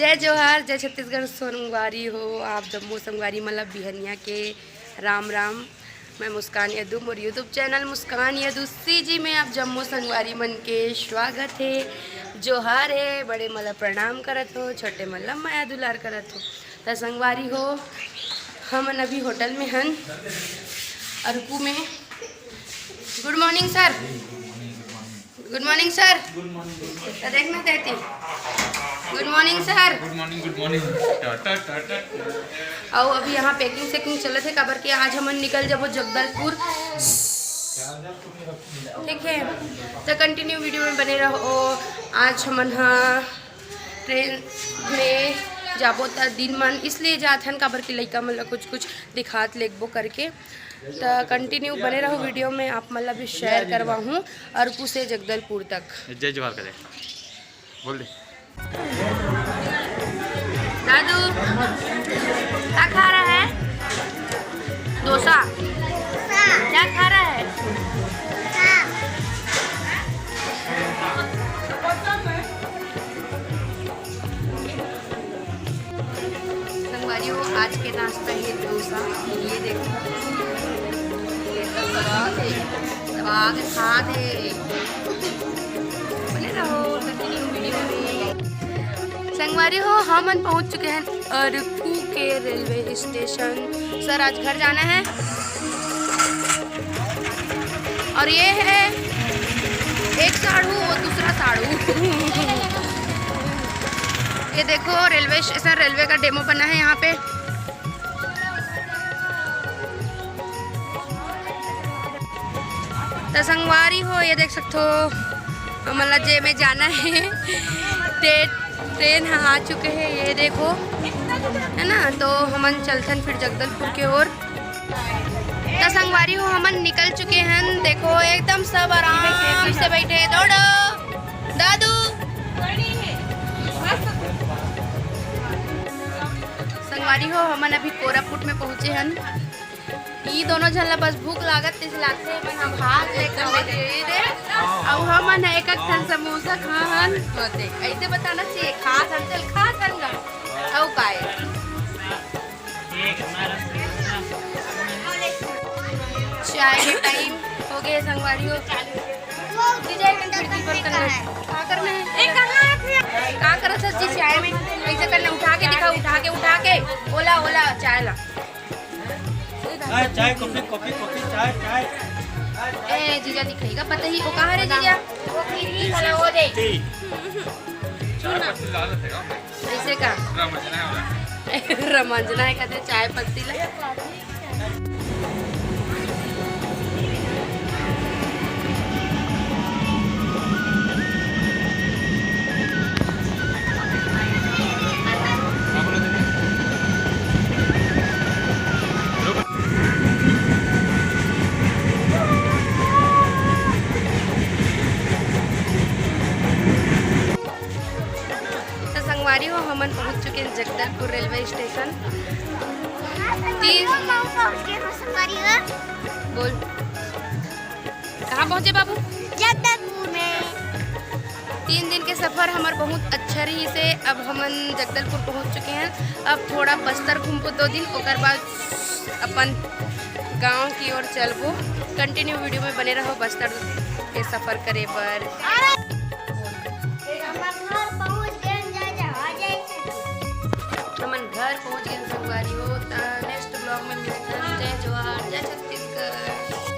जय जोहार, जय छत्तीसगढ़। संगवारी हो आप जम्मू संगवारी मतलब बिहनिया के राम राम। मैं मुस्कान यदू और यूट्यूब चैनल मुस्कान यदूसी जी में आप जम्मू संगवारी मन के स्वागत है। जोहार है, बड़े मतलब प्रणाम करत हो, छोटे मतलब माया दुलार करत हो। तो संगवारी हो हम अभी होटल में हन अरकू में। Good morning sir. Good morning sir. तो देखना देती। Good morning sir. Good morning good morning. और अभी यहाँ पैकिंग सेकिंग चलत है काबर के आज हम निकल जाबो जगदलपुर। ठीक है, तो कंटिन्यू वीडियो में बने रहो। आज हमन ट्रेन में जाबो त दिन मन इसलिए जात हन काबर के लइका मन कुछ कुछ दिखात लेगबो करके। तो कंटिन्यू बने रहो वीडियो में। आप मतलब भी शेयर करवा हूँ अरकू से जगदलपुर तक। जय जोहार करे बोल दे। दादू क्या खा रहा है? डोसा। क्या खा रहा है? संगवारी हो आज के नाश्ता है डोसा। ये देखो, ये तो स्वाद खाद है। बने रहो कंटिन्यू वीडियो में। संगवारी हो हम पहुंच चुके हैं अरकू के रेलवे स्टेशन। सर आज घर जाना है और ये है एक साड़ू और दूसरा साड़ू। ये देखो रेलवे स्टेशन, रेलवे का डेमो बना है यहाँ पे। तो संगवारी हो ये देख सकते हो मतलब जे में जाना है। ट्रेन आ चुके हैं, ये देखो है ना। तो हमन चलथन फिर जगदलपुर के ओर। तो संगवारी हो हमन निकल चुके हैं। देखो एकदम सब आराम से बैठे। दौड़ो दादू। संगवारी हो हमन अभी कोरापुट में पहुँचे हैं। ये दोनों झन ला बस भूख लागत तिसलाते हम भात लेकर बैठे रे। अब हमन एक एक ठन समोसा खान होते ऐसे बताना चाहिए। खास हम चल खा संगा औ काय चाय के टाइम हो गए। संगवारी हो खिड़की बंद करना है। क्या करना है? क्या करत है जी चाय में? ऐसे करना, उठा के दिखा, उठा के ओला ओला चाय ला। चाय कॉफी कॉफी कॉफी चाय चाय। ए जीजा दिखेगा पता ही वो कहाँ है जीजा? वो खिड़की वाला वो दे। ऐसे का रमंजना है कहते चाय पत्ती ला। हो हमन पहुंच चुके हैं जगदलपुर रेलवे स्टेशन। बोल कहाँ पहुंचे बाबू? जगदलपुर में। 3 दिन के सफर हमार बहुत अच्छा रही से। अब हमन जगदलपुर पहुंच चुके हैं। अब थोड़ा बस्तर घूमबो 2 दिन, ओकर बाद अपन गांव की ओर चलबो। कंटिन्यू वीडियो में बने रहो बस्तर के सफर करे पर।